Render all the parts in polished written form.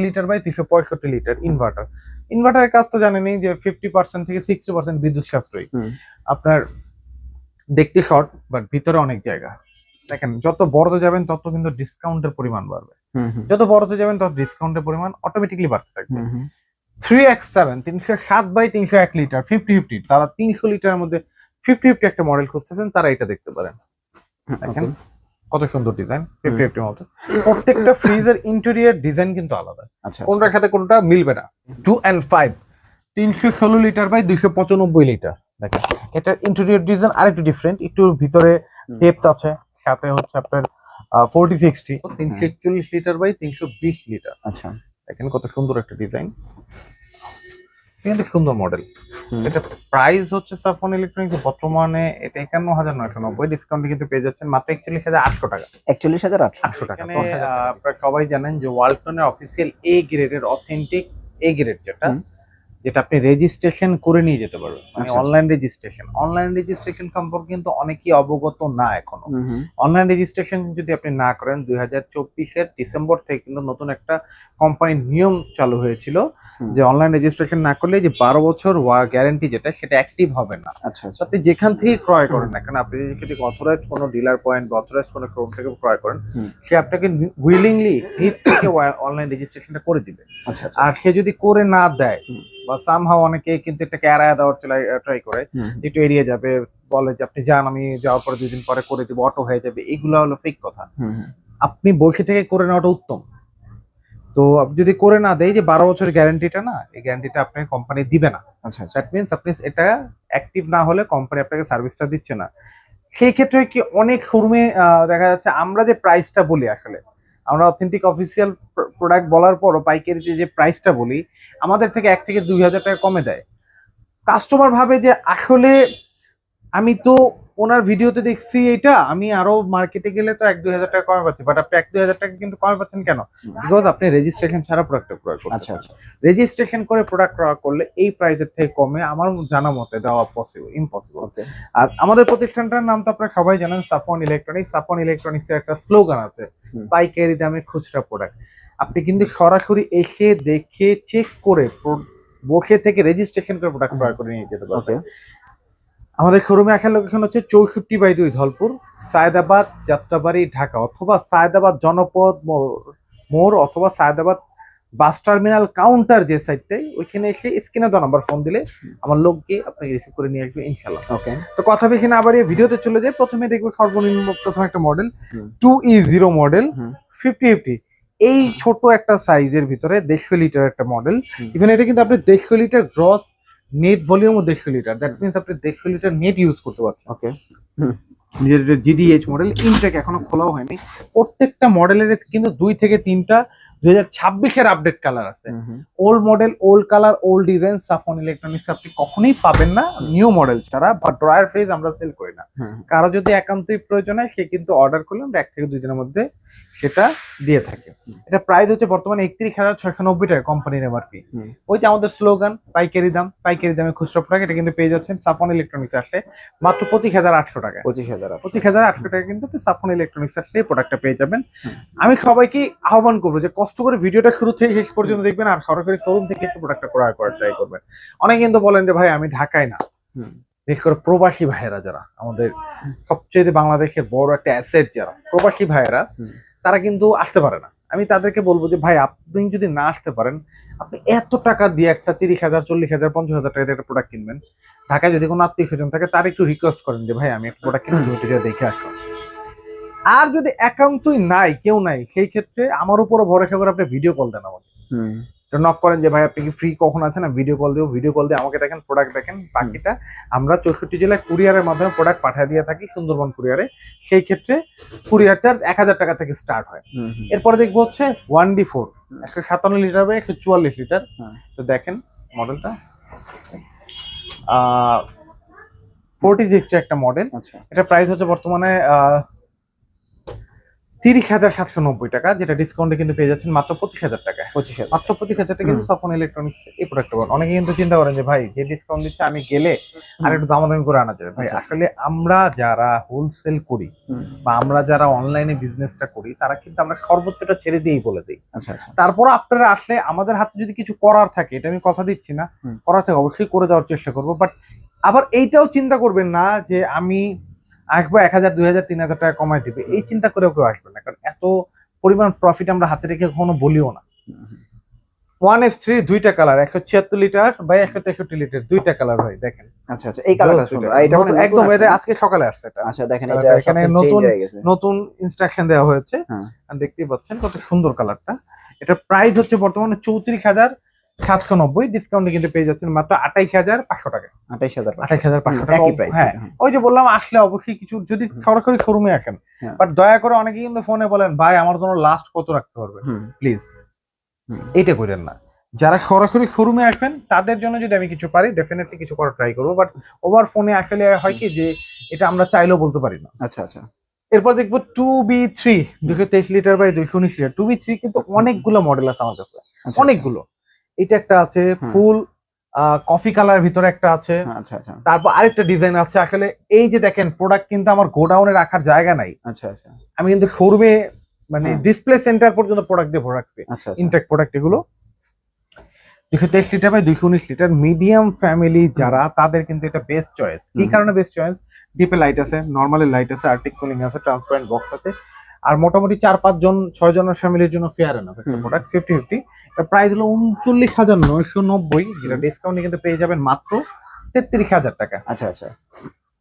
Litre by 365 litre inverter. ইনভার্টারের কাজ তো জানেনই যে 50% থেকে 60% বিদ্যুৎ সাশ্রয়ী। আপনার দেখতে শর্ট বাট ভিতরে অনেক জায়গা। দেখেন যত বড়তে যাবেন তত কিন্তু ডিসকাউন্টের পরিমাণ বাড়বে, যত বড়তে যাবেন তত ডিসকাউন্টের পরিমাণ অটোমেটিকলি বাড়তে থাকবে। 3x7 307/301 লিটার 50/50, তারা 300 লিটারের মধ্যে 50/50 একটা মডেল খুঁজতেছেন, তারা এটা দেখতে পারেন। দেখেন কত সুন্দর ডিজাইন, 50/50 মতো। প্রত্যেকটা ফ্রিজের ইন্টেরিয়র ডিজাইন কিন্তু আলাদা, কোনটার সাথে কোনটা মিলবে না। 2 and 5 316 লিটার বাই 295 লিটার। দেখেন এটার ইন্টেরিয়র ডিজাইন আরেকটু ডিফারেন্ট, একটু ভিতরে ডেপথ আছে, সাথে হচ্ছে আপনার 4060 341 লিটার বাই 320 লিটার। আচ্ছা, দেখেন কত সুন্দর একটা ডিজাইন, কিন্তু সুন্দর মডেল। এটা প্রাইস হচ্ছে সাফন ইলেকট্রনিক্স বর্তমানে এটা 51,990, ডিসকাউন্টে কিন্তু পেয়ে যাচ্ছেন মাত্র 41,800 টাকা। 41,800 টাকা। আপনারা সবাই জানেন যে ওয়ালটনের অফিসিয়াল এ গ্রেডের অথেন্টিক এ গ্রেড যেটা আপনি রেজিস্ট্রেশন করে নিয়ে যেতে পারবেন, মানে অনলাইন রেজিস্ট্রেশন সম্পর্কে কিন্তু অনেকেই অবগত না এখনো। অনলাইন রেজিস্ট্রেশন যদি আপনি না করেন, 2024-এর ডিসেম্বর থেকে কিন্তু নতুন একটা কোম্পানির নিয়ম চালু হয়েছিল যে অনলাইন রেজিস্ট্রেশন না করলে যে 12 বছর গ্যারান্টি যেটা সেটা অ্যাক্টিভ হবে না। আপনি যেখান থেকে ক্রয় করেন না কেন, আপনি যদি অথরাইজ কোনো ডিলার পয়েন্ট বা অথরাইজ কোনো শোরুম থেকে ক্রয় করেন, সে আপনাকে উইলিংলি নিজ থেকে অনলাইন রেজিস্ট্রেশনটা করে দিবে। আর সে যদি করে না দেয় বা সামহাও অনেকে কিন্তু এটাকে এড়ায় দেওয়ার ট্রাই করে, একটু এড়িয়ে যাবে, বলে যে আপনি যান, আমি যাওয়ার পরে 2 দিন পরে করে দিব, অটো হয়ে যাবে, এগুলো হলো ফেক কথা। আপনি বসে থেকে করে নেওয়াটা উত্তম। তো যদি করে না দেয় যে 12 বছরের গ্যারান্টিটা না, এই গ্যারান্টিটা আপনাকে কোম্পানি দিবে না। দ্যাট মিনস আপনি এটা অ্যাক্টিভ না হলে কোম্পানি আপনাকে সার্ভিসটা দিচ্ছে না। সেই ক্ষেত্রে কি অনেক শোরুমে দেখা যাচ্ছে আমরা যে প্রাইসটা বলি, আসলে আমরা অথেন্টিক অফিসিয়াল প্রোডাক্ট বলার পরও পাইকারিতে যে প্রাইসটা বলি, আমাদের থেকে 1 থেকে 2,000 টাকা কমে দেয়। কাস্টমার ভাবে যে আসলে আমি তো ওনার ভিডিওতে দেখছি এটা, আমি আরো মার্কেটে গেলে তো 1-2,000 টাকা কমে পাচ্ছি, বাট আপনি 1-2,000 টাকা কিন্তু কমে পাচ্ছেন কেন? বিকজ আপনি রেজিস্ট্রেশন ছাড়া প্রোডাক্টটা ক্রয় করছেন। রেজিস্ট্রেশন করে প্রোডাক্ট ক্রয় করলে এই প্রাইসের থেকে কমে আমার জানা মতে দেওয়া ইম্পসিবল। আর আমাদের প্রতিষ্ঠানটার নাম তো আপনারা সবাই জানেন, সাফন ইলেকট্রনিক্স। সাফন ইলেকট্রনিক্স এর একটা স্লোগান আছে, পাইকারি দামে খুচরা প্রোডাক্ট। আপনি কিন্তু সরাসরি এসে দেখে চেক করে বসে থেকে রেজিস্ট্রেশন করে প্রোডাক্ট ক্রয় করে নিয়ে যেতে পারবেন। আমাদের শোরুমে আসার লোকেশন হচ্ছে 64/2 ধলপুর, সায়দাবাদ, যাত্রাবাড়ি, ঢাকা, অথবা সায়দাবাদ জনপদ মোড় অথবা সায়দাবাদ বাস টার্মিনাল কাউন্টার যে সাইডটাই, ওইখানে এসে স্ক্রিনে দেওয়া নাম্বার ফোন দিলে আমার লোক গিয়ে আপনাকে রিসিভ করে নিয়ে আসবে ইনশাআল্লাহ। তো কথা বেশি না বাড়িয়ে ভিডিওতে চলে যাই। প্রথমে দেখবো সর্বনিম্ন প্রথম একটা মডেল 2E0 মডেল 50/50। এই ছোট একটা সাইজের ভিতরে 150 লিটার একটা মডেল। ইভেন এটা কিন্তু আপনি 150 litre gross net volume 150 litre, that means আপনি 150 লিটার নেট ইউজ করতে পারছেন। GDH মডেল, ইনটেক এখনো খোলাও হয়নি। প্রত্যেকটা মডেলের কিন্তু 2 থেকে 3টা 2026-এর আপডেট কালার আছে। Old model, old colour, old design সাফন ইলেকট্রনিক্স আপনি কখনোই পাবেন না নিউ মডেল ছাড়া। বা ড্রয়ার ফ্রিজ আমরা সেল করি না। কারো যদি একান্তই প্রয়োজন হয় সে কিন্তু অর্ডার করলে আমরা 1 থেকে 2 দিনের মধ্যে সেটা দিয়ে থাকি। এটা প্রাইস হচ্ছে বর্তমানে 31,690 টাকা কোম্পানির এমআরপি। ওই যে আমাদের স্লোগান পাইকারি দামে খুচরা প্রোডাক্ট, এটা কিন্তু পেয়ে যাচ্ছেন সাফন ইলেকট্রনিক্স আসলে মাত্র 25,800 টাকা। 25,800 টাকা কিন্তু সাফন ইলেকট্রনিক্স আসলে এই প্রোডাক্টটা পেয়ে যাবেন। আমি সবাইকে আহ্বান করবো যে কষ্ট করে ভিডিওটা শুরু থেকে শেষ পর্যন্ত দেখবেন, আর সরাসরি শোরুম থেকে এসে প্রোডাক্টটা ক্রয় করার ট্রাই করবেন। অনেকে কিন্তু বলেন যে ভাই আমি ঢাকায় না, বিশেষ করে প্রবাসী ভাইয়েরা যারা আমাদের সবচেয়ে বাংলাদেশের বড় একটা অ্যাসেট, যারা প্রবাসী ভাইয়েরা তারা কিন্তু আসতে পারে না। আমি তাদেরকে বলবো যে ভাই আপনি যদি না আসতে পারেন, আপনি এত টাকা দিয়ে একটা 30,000, 40,000, 50,000 টাকা দিয়ে একটা প্রোডাক্ট কিনবেন, ঢাকায় যদি কোনো আত্মীয় স্বজন থাকে তার একটু রিকোয়েস্ট করেন যে ভাই আমি একটা প্রোডাক্ট কিনে দেখে আসো। আর যদি একান্তই নাই, কেউ নাই, সেই ক্ষেত্রে আমার উপরও ভরসা করে আপনি ভিডিও কল দেন আমাকে, নক করেন যে ভাই আপনি কি ফ্রি কখন আছেন, না ভিডিও কল দেবো, ভিডিও কল দিয়ে আমাকে দেখেন, প্রোডাক্ট দেখেন। বাকিটা আমরা 64 জেলায় কুরিয়ারের মাধ্যমে প্রোডাক্ট পাঠিয়ে দিয়ে থাকি, সুন্দরবন কুরিয়ারে। সেই ক্ষেত্রে কুরিয়ার চার্জ 1,000 টাকা থেকে স্টার্ট হয়। এরপরে দেখবো হচ্ছে 1D4 157 লিটার বা 144 লিটার। তো দেখেন মডেলটা 4060 একটা মডেল। এটা প্রাইস হচ্ছে বর্তমানে 30,790 টাকা, যেটা ডিসকাউন্টে কিন্তু পেয়ে যাচ্ছেন মাত্র 25,000 টাকায়। 25,000 মাত্র 25,000 টাকা কিন্তু সাফন ইলেকট্রনিক্স এই প্রোডাক্টটা পাবেন। অনেকে কিন্তু চিন্তা করেন যে ভাই যে ডিসকাউন্ট দিচ্ছে আমি গেলে আর একটু দামাদামি করে আনা যাবে। ভাই আসলে আমরা যারা হোলসেল করি বা আমরা যারা অনলাইনে বিজনেসটা করি তারা কিন্তু আমরা সর্বোচ্চটা ছেড়ে দিয়েই বলে দিই। আচ্ছা আচ্ছা। তারপর আপনারা আসলে আমাদের হাতে যদি কিছু করার থাকে, এটা আমি কথা দিচ্ছি না, করার থাকে অবশ্যই করে যাওয়ার চেষ্টা করবো। বাট আবার এইটাও চিন্তা করবেন না যে আমি আসবো 1,000 2,000 3,000 টাকা কমাই দিবে, এই চিন্তা করেও কেউ আসবে না, কারণ এত পরিমাণ প্রফিট আমরা হাতে রেখে কখনো বলিও না। 1F3 দুইটা কালার, 176 লিটার বাই 163 লিটার, দুইটা কালার ভাই দেখেন। আচ্ছা আচ্ছা, এই কালারটা সুন্দর। এটা মানে একদম এটা আজকে সকালে আসছে এটা। আচ্ছা দেখেন এটা এখানে নতুন হয়ে গেছে, নতুন ইনস্ট্রাকশন দেওয়া হয়েছে। আর দেখতেই পাচ্ছেন কত সুন্দর কালারটা। এটা প্রাইস হচ্ছে বর্তমানে 34,790, ডিসকাউন্টে কিন্তু পেয়ে যাচ্ছেন মাত্র 28,500 টাকা। 28,500 টাকা। হ্যাঁ, ওই যে বললাম আসলে অবশ্যই কিছু যদি সরাসরি শোরুমে আসেন, বাট দয়া করে অনেকে কিন্তু ফোনে বলেন ভাই আমার জন্য লাস্ট কত রাখতে পারবে, প্লিজ এটা করেন না। যারা সরাসরি শোরুমে আসবেন তাদের জন্য যদি আমি কিছু পারি ডেফিনেটলি কিছু করার ট্রাই করবো, বাট ওভার ফোনে আসলে হয় কি যে এটা আমরা চাইলেও বলতে পারি না। আচ্ছা আচ্ছা। এরপর দেখবো 2B3 223 litre by 219 litre. 2B3 কিন্তু অনেকগুলো মডেল আছে আমার কাছে, অনেকগুলো। এটা একটা আছে ফুল কফি কালার ভিতরে একটা আছে। আচ্ছা আচ্ছা। তারপর আরেকটা ডিজাইন আছে। আসলে এই যে দেখেন প্রোডাক্ট কিন্তু আমার গোডাউনে রাখার জায়গা নাই। আচ্ছা আচ্ছা। আমি কিন্তু শোরুমে মানে ডিসপ্লে সেন্টার পর্যন্ত প্রোডাক্ট দিয়ে ভরে রাখছি। ইনটেক প্রোডাক্ট এগুলো। 223 litre by 219 litre medium family যারা, তাদের কিন্তু এটা বেস্ট চয়েস। কি কারণে বেস্ট চয়েস? ডিপে লাইট আছে, নরমালি লাইট আছে, আর্টিক কুলিং আছে, ট্রান্সপারেন্ট বক্স আছে, আর মোটামুটি 4-5 জন 6 জনের ফ্যামিলির জন্য ফেয়ার এনাফ একটা প্রোডাক্ট। 50-50 এর প্রাইস হলো 39,990, যেটা ডিসকাউন্টে কিন্তু পেয়ে যাবেন মাত্র 33,000 টাকা। আচ্ছা আচ্ছা।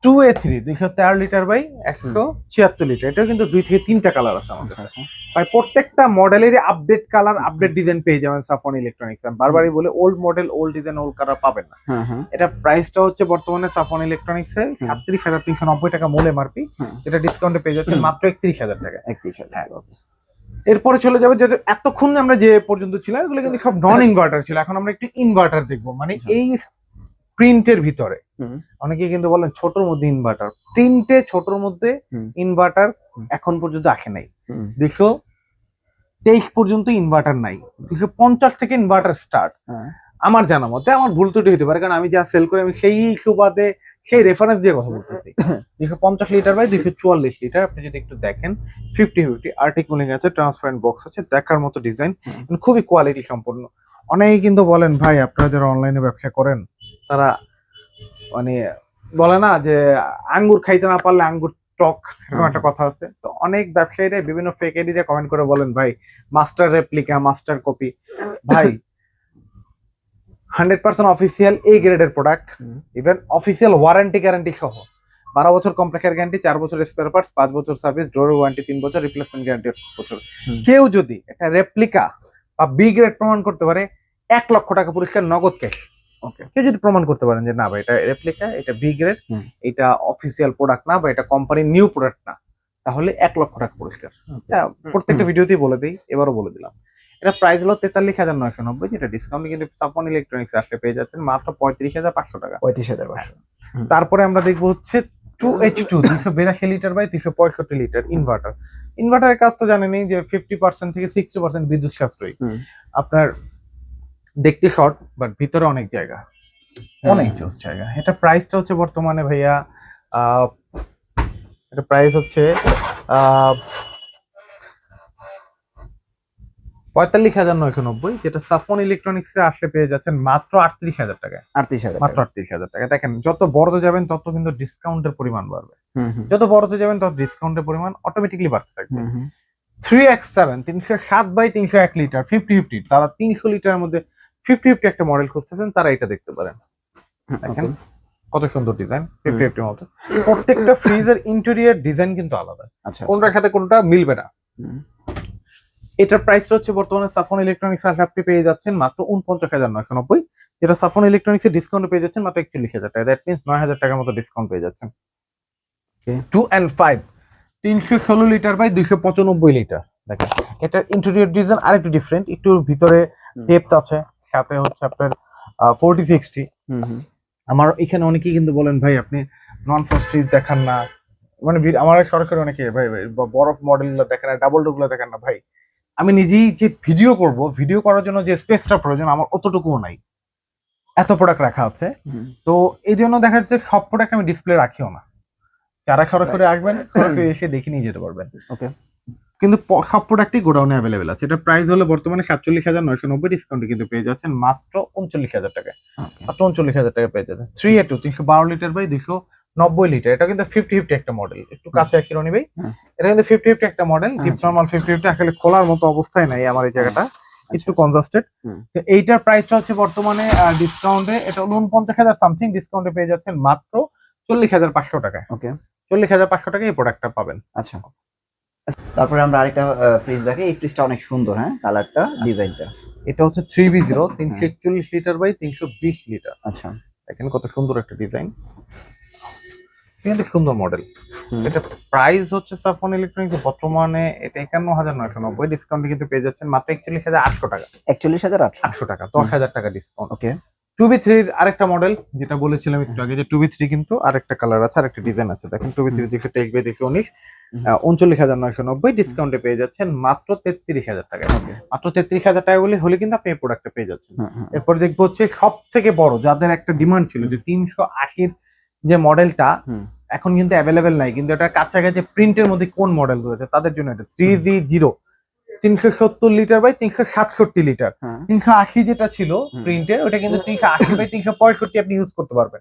2A3 213 লিটার বাই 176 লিটার, এটাও কিন্তু 2 থেকে 3টা কালার আছে আমাদের কাছে। ভাই প্রত্যেকটা মডেলেরই আপডেট কালার আপডেট ডিজাইন পেয়ে যাবেন সাফন ইলেকট্রনিক্স। বারবারই বলে old model old design old colour পাবেন না। এটা প্রাইসটা হচ্ছে বর্তমানে সাফন ইলেকট্রনিক্স এ 37,390 টাকা মূল এমআরপি, যেটা ডিসকাউন্টে পেয়ে যাচ্ছে মাত্র 31,000 টাকা। 31,000। এরপরে চলে যাবে যে এতক্ষণ আমরা যে পর্যন্ত ছিলাম এগুলো কিন্তু সব নন ইনভার্টার ছিল, এখন আমরা একটু ইনভার্টার দেখবো। মানে এই প্রিন্টের ভিতরে অনেকে কিন্তু বলেন ছোটর মধ্যে ইনভার্টার, প্রিন্টে ছোটর মধ্যে ইনভার্টার এখন পর্যন্ত আসে নাই। 223 পর্যন্ত ইনভার্টার নাই, 250 থেকে ইনভার্টার স্টার্ট আমার জানা মতে। আমার ভুল ত্রুটি হতে পারে, কারণ আমি যা সেল করি আমি সেই সুবাদে সেই রেফারেন্স দিয়ে কথা বলতেছি। 250 লিটার বাই 244 লিটার, আপনি যদি একটু দেখেন 50-50 আর্টিক কুলিং আছে, ট্রান্সপারেন্ট বক্স আছে, দেখার মতো ডিজাইন, খুবই কোয়ালিটি সম্পন্ন। অনেকেই কিন্তু বলেন ভাই আপনারা যারা অনলাইনে ব্যবসা করেন তারা মানে বলে না যে আঙ্গুর খাইতে না পারলে আঙ্গুর টক, এরকম একটা কথা আছে। তো অনেক ব্যবসায়ীরা বিভিন্ন ফেক আইডি দিয়ে কমেন্ট করে বলেন ভাই মাস্টার রেপ্লিকা মাস্টার কপি। ভাই 100% অফিসিয়াল এ গ্রেডের product, even official warranty guarantee সহ 12 বছর কমপ্লেক্সের গ্যারান্টি, 4 বছর স্পেয়ার পার্টস, 5 বছর সার্ভিস, ডোরের ওয়ারেন্টি 3 বছর, রিপ্লেসমেন্ট গ্যারান্টি 1 বছর। কেউ যদি একটা রেপ্লিকা বা বি গ্রেড প্রমাণ করতে পারে 1 লক্ষ টাকা পুরস্কার নগদ ক্যাশ। কেউ যদি প্রমাণ করতে পারেন যে না ভাই এটা রেপ্লিকা, এটা বি গ্রেড, এটা অফিসিয়াল প্রোডাক্ট না বা এটা কোম্পানির নিউ প্রোডাক্ট না, তাহলে 1 লক্ষ টাকা পুরস্কার। প্রত্যেকটা ভিডিওতেই বলে দিই, এবারও বলে দিলাম। এটা প্রাইস হলো 43,990, যেটা ডিসকাউন্টে কিন্তু সাফন ইলেকট্রনিক্স আসলে পেয়ে যাচ্ছেন মাত্র 35,500 টাকা। 35,500। তারপরে আমরা দেখবো হচ্ছে 2H2 282 litre by 365 litre inverter. ইনভার্টারের কাজ তো জানেনই যে 50% থেকে 60% বিদ্যুৎ সাশ্রয়ী। আপনার দেখতে শর্ট বাট ভিতরে অনেক জায়গা, অনেক জোস জায়গা। এটা প্রাইসটা হচ্ছে বর্তমানে ভাইয়া এটা প্রাইস হচ্ছে 45,990, যেটা সাফন ইলেকট্রনিক্স এ আসলে পেয়ে যাচ্ছেন মাত্র 38,000 টাকা। 38,000 মাত্র 38,000 টাকা। দেখেন যত বড়তে যাবেন তত কিন্তু ডিসকাউন্টের পরিমাণ বাড়বে, যত বড়তে যাবেন তত ডিসকাউন্টের পরিমাণ অটোমেটিকলি বাড়তে থাকবে। 3X7 307 বাই 301 লিটার 50-50, তারা 300 লিটারের মধ্যে 50-50 একটা মডেল খুঁজতেছেন তারা এটা দেখতে পারেন। দেখেন কত সুন্দর ডিজাইন, 50-50 মতো। প্রত্যেকটা ফ্রিজের ইন্টেরিয়র ডিজাইন কিন্তু আলাদা, কোনটার সাথে কোনটা মিলবে না। এটার প্রাইসটা হচ্ছে বর্তমানে সাফন ইলেকট্রনিক্স আপনি পেয়ে যাচ্ছেন মাত্র 49,990, যেটা সাফন ইলেকট্রনিক্স এর ডিসকাউন্টে পেয়ে যাচ্ছেন মাত্র 41,000 টাকা। দ্যাট মিন্স 9,000 টাকার মতো ডিসকাউন্ট পেয়ে যাচ্ছেন। 2 and 5 316 লিটার বাই 295 লিটার। দেখেন এটার ইন্টেরিয়র ডিজাইন আরেকটু ডিফারেন্ট, একটু ভিতরে ডেপথ আছে, সাথে হচ্ছে আপনার 40-60। আমার এখানে অনেকেই কিন্তু বলেন ভাই আপনি নন ফ্রস্ট ফ্রিজ দেখান না, মানে আমার সরাসরি অনেকে ভাই ভাই বরফ মডেল গুলো দেখেন না, ডাবল ডোর গুলো দেখেন না ভাই, আমি নিজেই যে ভিডিও করব, ভিডিও করার জন্য যে স্পেসটা প্রয়োজন আমার অতটুকুও নাই, এত প্রোডাক্ট রাখা আছে। তো এই জন্য দেখা যাচ্ছে সব প্রোডাক্ট আমি ডিসপ্লে রাখিও না, যারা সরাসরি আসবেন সরাসরি এসে দেখে নিয়ে যেতে পারবেন। ওকে, কিন্তু সব প্রোডাক্টই গোডাউনে অ্যাভেলেবেল আছে। এটা প্রাইস হলো বর্তমানে 47,990, ডিসকাউন্টে কিন্তু পেয়ে যাচ্ছেন মাত্র 39,000 টাকায়। মাত্র 39,000 টাকা পেয়ে যাচ্ছেন। 3A2 312 লিটার বাই 290 লিটার, এটা কিন্তু 50-50 একটা মডেল, একটু কাছে আসি রনি ভাই, এটা কিন্তু 50-50 একটা মডেল, ডিপ নরমাল 50-50 আসলে খোলার মতো অবস্থায় নাই আমার এই জায়গাটা, একটু কনজাস্টেড। তো এইটার প্রাইসটা হচ্ছে বর্তমানে ডিসকাউন্টে এটা 49,000 সামথিং, ডিসকাউন্টে পেয়ে যাচ্ছেন মাত্র 40,500 টাকায়। ওকে, 40,500 টাকায় এই প্রোডাক্টটা পাবেন। আচ্ছা। তারপরে আমরা আরেকটা ফ্রিজ দেখি, এই ফ্রিজটা অনেক সুন্দর, হ্যাঁ, কালারটা, ডিজাইনটা। এটা হচ্ছে 3B0 341 লিটার বাই 320 লিটার। আচ্ছা, দেখেন কত সুন্দর একটা ডিজাইন, কিন্তু সুন্দর মডেল। এটা প্রাইস হচ্ছে সাফন ইলেকট্রনিক্স বর্তমানে এটা 51,990, ডিসকাউন্টে কিন্তু পেয়ে যাচ্ছেন মাত্র 41,800 টাকা। 41,800 টাকা, 10,000 টাকা ডিসকাউন্ট। ওকে, 2B3 এর আরেকটা মডেল যেটা বলেছিলাম একটু আগে, যে 2B3 কিন্তু আরেকটা কালার আছে, আরেকটা ডিজাইন আছে। দেখেন 2B3 223 বাই 219, 39,990, ডিসকাউন্টে পেয়ে যাচ্ছেন মাত্র 33,000 টাকা। মাত্র 33,000 টাকা হলে কিন্তু আপনি এই প্রোডাক্টটা পেয়ে যাচ্ছেন। এরপর দেখবো হচ্ছে সব থেকে বড় যাদের একটা ডিমান্ড ছিল যে 380 যে মডেলটা এখন কিন্তু অ্যাভেলেবেল নাই, কিন্তু এটা কাছাকাছি প্রিন্টের মধ্যে কোন মডেল রয়েছে তাদের জন্য এটা 3V0 370 লিটার বাই 367 লিটার। 380 যেটা ছিল প্রিন্টে, ওটা কিন্তু 380 বাই 365 আপনি ইউজ করতে পারবেন।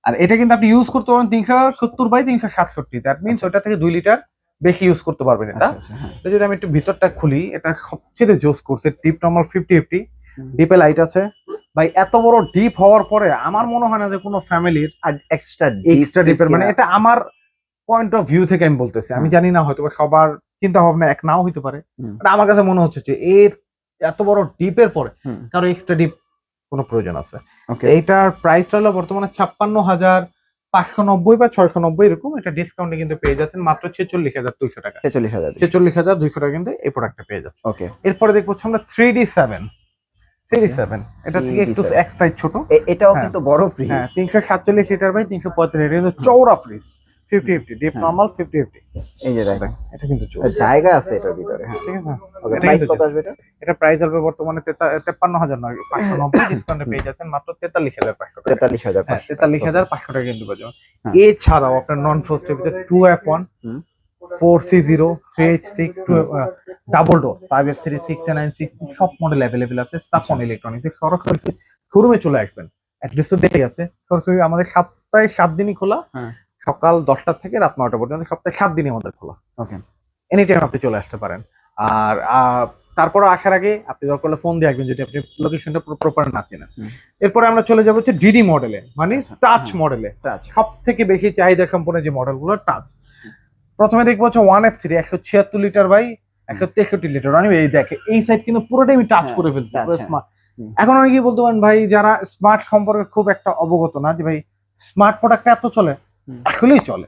আর এটা কিন্তু আপনি ইউজ করতে পারবেন 370 বাই 367, দ্যাট মিনস ওটা থেকে 2 লিটার বেশি ইউজ করতে পারবেন এটা। তো যদি আমি একটু ভিতরটা খুলি, এটা সবচেয়ে জোস করছে ডিপ নরমাল 50-50, ডিপে লাইট আছে ভাই। এত বড় ডিপ হওয়ার পরে আমার মনে হয় না যে কোনো ফ্যামিলির আর এক্সট্রা ডিপের, মানে এটা আমার পয়েন্ট অফ ভিউ থেকে আমি বলতেছি, আমি জানি না হয়তো সবার চিন্তা ভাবনা এক নাও হইতে পারে, আমার কাছে মনে হচ্ছে যে এর এত বড় ডিপের পরে কারো এক্সট্রা ডিপ কোনো প্রয়োজন আছে। এইটার প্রাইসটা হলো বর্তমানে 56,590 বা 690 এরকম, এটা ডিসকাউন্টে কিন্তু পেয়ে যাচ্ছেন মাত্র 46,200 টাকা। 46,200 টাকা কিন্তু এই প্রোডাক্টটা পেয়ে যাচ্ছে। ওকে, এরপরে দেখবো আমরা 3D7 এটা থেকে একটু এক সাইজ ছোট, এটাও কিন্তু বড় ফ্রিজ। হ্যাঁ 347 লিটার বাই 335 লিটার, কিন্তু চওড়া ফ্রিজ 50-50 ডিপ নরমাল 50-50। এই যে দেখেন, এটা কিন্তু জায়গা আছে এটার ভিতরে, হ্যাঁ, ঠিক আছে। ওকে, প্রাইস কত আসবে এটা? এটা প্রাইস আসবে বর্তমানে 53,590, ডিসকাউন্টে পেয়ে যাচ্ছেন মাত্র 43,500 টাকা। 43,500 টাকা কিন্তু পাওয়া যাবে। এছাড়াও আপনার নন ফ্রস্টের ভিতরে 2F1 4C0 3H6 double door 5F3 6A9 সব মডেল অ্যাভেলেবেল আছে সাফন ইলেকট্রনিক্স। সরাসরি শোরুমে চলে আসবেন, অ্যাড্রেস তো দেখে আছে। সরাসরি আমাদের সপ্তাহে 7 দিনই খোলা, সকাল 10টা থেকে রাত 9টা পর্যন্ত, সপ্তাহে 7 দিনই আমাদের খোলা। ওকে, এনি টাইম আপনি চলে আসতে পারেন। আর তারপর আসার আগে আপনি দরকার হলে ফোন দিয়ে আসবেন যদি আপনি লোকেশনটা প্রপার না চেনেন। এরপরে আমরা চলে যাবো হচ্ছে ডিডি মডেলে, মানে টাচ মডেলে। সব থেকে বেশি চাহিদা সম্পন্ন যে মডেলগুলো টাচ। প্রথমে দেখবো হচ্ছে 1F3 176 লিটার বাই 163 লিটার। এই দেখে এই সাইড কিন্তু পুরোটাই আমি টাচ করে ফেলছি, পুরো স্মার্ট। এখন অনেকেই বলতে পারেন ভাই যারা স্মার্ট সম্পর্কে খুব একটা অবগত না, যে ভাই স্মার্ট প্রোডাক্টটা এত চলে, আসলেই চলে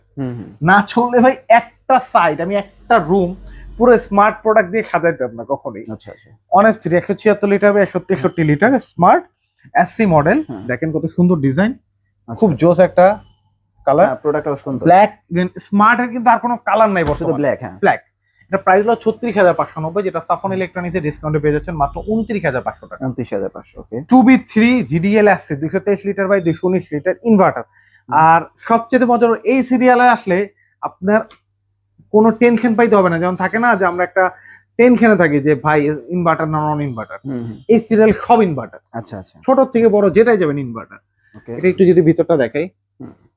না। চললে ভাই একটা সাইড, আমি একটা রুম পুরো স্মার্ট প্রোডাক্ট দিয়ে সাজাইতাম না কখনোই। 1F3 176 litre by 163 litre smart SC model. দেখেন কত সুন্দর ডিজাইন, খুব জোস একটা কালার, প্রোডাক্টও সুন্দর, ব্ল্যাক। স্মার্ট এর কিন্তু আর কোনো কালার নাই, শুধু ব্ল্যাক। হ্যাঁ, ব্ল্যাক। এটা প্রাইস হলো 36,590, যেটা সাফন ইলেকট্রনিক্স এর ডিসকাউন্টে পেয়ে যাচ্ছেন মাত্র 29,500 টাকা। 29,500। ওকে, 2B3 GDL আসছে 223 লিটার বাই 219 লিটার ইনভার্টার। আর সবচেয়ে মজার, এই সিরিয়ালে আসলে আপনার কোনো টেনশন পাইতে হবে না। যেমন থাকে না যে আমরা একটা টেনশনে থাকি যে ভাই ইনভার্টার না নন ইনভার্টার, এই সিরিয়াল সব ইনভার্টার। আচ্ছা আচ্ছা, ছোট থেকে বড় যেটাই যাবেন ইনভার্টার। এটা একটু যদি ভিতরটা দেখাই,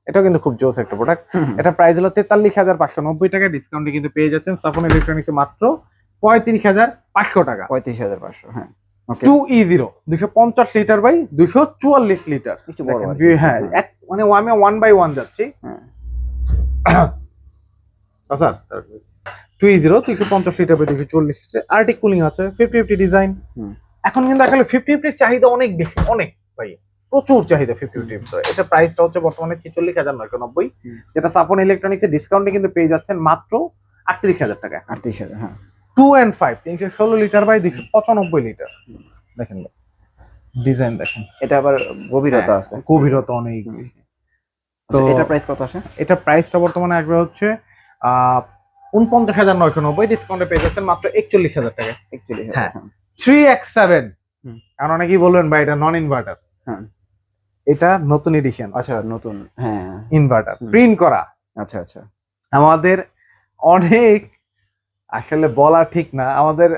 এটাও কিন্তু খুব জোস একটা প্রোডাক্ট। এটা প্রাইস হলো 43,590 টাকা, ডিসকাউন্টে কিন্তু পেয়ে যাচ্ছেন সাফন ইলেকট্রনিক্স মাত্র 35,500 টাকা। 35,500। হ্যাঁ, 2E0 250 লিটার বাই 244 লিটার। হ্যাঁ, মানে আমি 1/1 যাচ্ছি। Sir 2E0 250 litre by 240 litre, arctic cooling আছে, 50-50 ডিজাইন। এখন কিন্তু আসলে 50-50 চাহিদা অনেক বেশি, অনেক ভাই, প্রচুর চাহিদা 50-50। এটা প্রাইসটা হচ্ছে বর্তমানে 46,990, যেটা সাফন ইলেকট্রনিক্স এর ডিসকাউন্টে কিন্তু পেয়ে যাচ্ছেন মাত্র 38,000 টাকা। 38,000। হ্যাঁ, 2N5 316 লিটার বাই 295 লিটার। দেখেন ডিজাইন দেখেন, এটা আবার গভীরতা আছে, গভীরতা অনেক বেশি। তো এটার প্রাইস কত আসে? এটা প্রাইসটা বর্তমানে আসবে হচ্ছে 49,990 ডিসকাউন্টে পেয়ে যাচ্ছেন মাত্র 41,000 টাকায়। 41,000 হ্যাঁ। 3X7 হুম। এখন অনেকেই বলবেন ভাই এটা নন ইনভার্টার, হ্যাঁ এটা নতুন এডিশন আচ্ছা নতুন, হ্যাঁ ইনভার্টার হুম। প্রিন্ট করা। আচ্ছা আচ্ছা আমাদের অনেক, আসলে বলা ঠিক না, আমাদের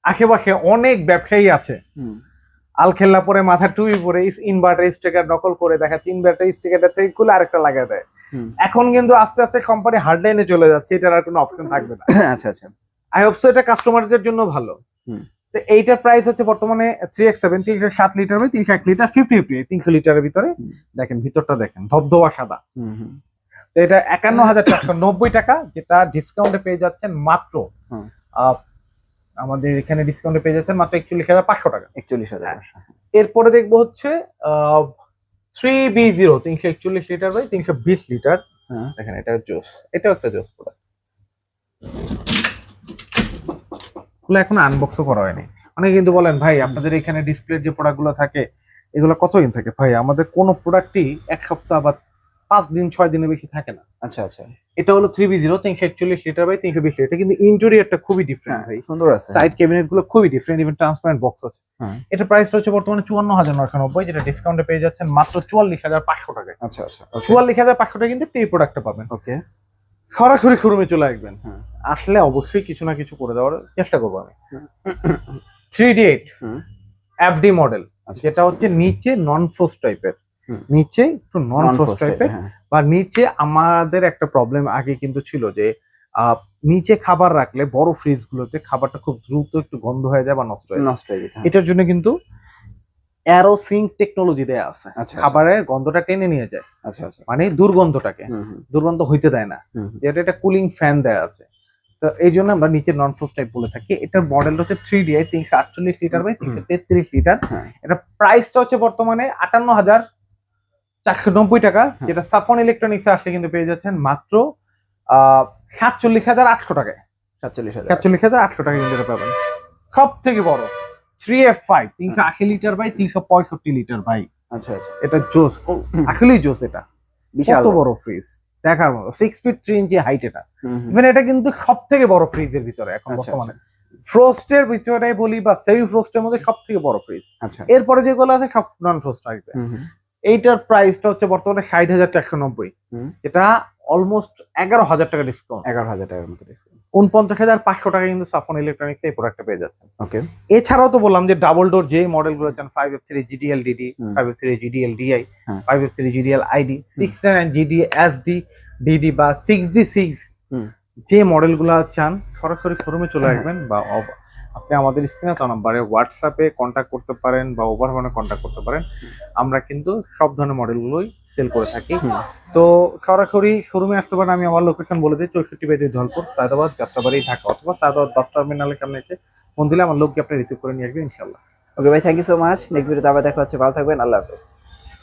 আশেপাশে অনেক ব্যবসায়ী আছে হুম আলখেল্লা পরে মাথা টুপি পরে ইনভার্টার স্টিকার নকল করে দেখাচ্ছে, ইনভার্টার স্টিকারটা থেকে খুলে আরেকটা লাগিয়ে দেয়। হুম এখন কিন্তু আস্তে আস্তে কোম্পানি হার্ডলাইনে চলে যাচ্ছে, এটার আর কোনো অপশন থাকবে না। আচ্ছা আচ্ছা আই হোপ সো এটা কাস্টমারদের জন্য ভালো। হুম। তো এইটার প্রাইস হচ্ছে বর্তমানে 3X7 307 লিটার বাই 301 লিটার 50 300 লিটারের ভিতরে। হুম। দেখেন ভিতরটা দেখেন ধবধবা সাদা। হুম হুম তো এটা 51,490 টাকা, যেটা ডিসকাউন্টে পেয়ে যাচ্ছেন মাত্র হুম। আমাদের এখানে ডিসকাউন্টে পেয়ে যাচ্ছেন মাত্র 41,500 টাকা। 41,000 এরপরে দেখবো হচ্ছে 3B0 341 লিটার বাই 320 লিটার। হ্যাঁ দেখেন এটা জোস, এটাও একটা জোস প্রোডাক্ট। এখন আনবক্সও করা হয়নি। অনেকে কিন্তু বলেন ভাই আপনাদের এখানে ডিসপ্লে যে প্রোডাক্টগুলো থাকে এগুলো কতদিন থাকে? ভাই আমাদের কোনো প্রোডাক্টই এক সপ্তাহ বা 5 দিন 6 দিনের বেশি থাকে না। আচ্ছা আচ্ছা এটা হলো 3B0 341 লিটার বাই 320 লিটার, কিন্তু ইন্টেরিয়রটা খুবই ডিফারেন্ট ভাই। সুন্দর আছে। সাইড ক্যাবিনেট গুলো খুবই ডিফারেন্ট, ইভেন ট্রান্সপারেন্ট বক্স আছে। হ্যাঁ এটা প্রাইসটা হচ্ছে বর্তমানে 54,990, যেটা ডিসকাউন্টে পেয়ে যাচ্ছেন মাত্র 44,500 টাকায়। আচ্ছা আচ্ছা 44,500 টাকা কিন্তু এই প্রোডাক্টটা পাবেন। ওকে সরাসরি শোরুমে চলে আসবেন, হ্যাঁ আসলে অবশ্যই কিছু না কিছু করে দেওয়ার চেষ্টা করবো আমি। 3D8 হুম FD মডেল, আচ্ছা যেটা হচ্ছে নিচে নন ফ্রোস্ট টাইপের, হুম। নিচে একটু নন নন ফ্রোস্ট টাইপের। বা নিচে আমাদের একটা প্রবলেম আগে কিন্তু ছিল যে নিচে খাবার রাখলে বড় ফ্রিজ গুলোতে খাবারটা খুব দ্রুত একটু গন্ধ হয়ে যায় বা নষ্ট হয়ে যায়। নষ্ট হয়ে যেত। এটার জন্য কিন্তু অ্যারোসিঙ্ক টেকনোলজি দেয়া আছে, আচ্ছা খাবারের গন্ধটা টেনে নিয়ে যায়, আচ্ছা আচ্ছা মানে দুর্গন্ধটাকে হুম হুম দুর্গন্ধ হইতে দেয় না। হুম যেটা একটা কুলিং ফ্যান দেয়া আছে, তো এই জন্য আমরা নিচে নন ফ্রোস্ট টাইপ বলে থাকি। এটার মডেল হচ্ছে 3DI 348 লিটার বাই 333 লিটার। হ্যাঁ এটা প্রাইসটা হচ্ছে বর্তমানে 58,490 টাকা, যেটা সাফন ইলেকট্রনিক্স আসলে কিন্তু পেয়ে যাচ্ছেন মাত্র 47,800 টাকায়। 47,000 টাকা কিন্তু এটা পাবেন। সব থেকে বড় 3F5 380 লিটার বাই 365 লিটার ভাই, আচ্ছা আচ্ছা এটা জোস, আসলেই জোস। এটা বিশাল কত বড় ফ্রিজ দেখার মতো, 6 ফিট 3 ইঞ্চি হাইট। এটা হুম হুম ইভেন এটা কিন্তু সব থেকে বড় ফ্রিজের ভিতরে এখন আচ্ছা, বর্তমানে, ফ্রোস্টের ভিতরে বলি বা সেমি ফ্রোস্টের মধ্যে সব থেকে বড় ফ্রিজ। আচ্ছা এরপরে যেগুলো আছে সব নন ফ্রোস্ট আসবে। হুম হুম এইটার প্রাইসটা হচ্ছে বর্তমানে 60,490, হুম। এটা অলমোস্ট 11,000 টাকা ডিসকাউন্ট। 11,000 টাকার মতো ডিসকাউন্ট 49,500 টাকা কিন্তু সাফন ইলেকট্রনিক্স এই প্রোডাক্টটা পেয়ে যাচ্ছেন। ওকে এছাড়াও তো বললাম যে ডাবল ডোর যে মডেলগুলো চান, 5F3 GDL DD, হুম। 5F3 GDL DI, হ্যাঁ। 5F3 GDL ID, 69 GD SD DD বা 6D6 হুম। যে মডেলগুলো চান সরাসরি শোরুমে চলে আসবেন, বা আপনি আমাদের স্ক্রিনে তো নাম্বারে হোয়াটসঅ্যাপে কন্ট্যাক্ট করতে পারেন বা ওভারফোনে কন্ট্যাক্ট করতে পারেন। আমরা কিন্তু সব ধরনের মডেলগুলোই সেল করে থাকি। তো সরাসরি শোরুমে আসতে পারেন। আমি আমার লোকেশন বলে দিই, 64 ধলপুর, সায়দাবাদ, যাত্রাবাড়ি, ঢাকা, অথবা সায়দাবাদ বাস টার্মিনালের সামনে এসে ফোন দিলে আমার লোককে আপনি রিসিভ করে নিয়ে আসবেন ইনশাল্লাহ। ওকে ভাই, thank you so much. Next ভিডিওতে আবার দেখা হচ্ছে, ভালো থাকবেন, আল্লাহ হাফেজ।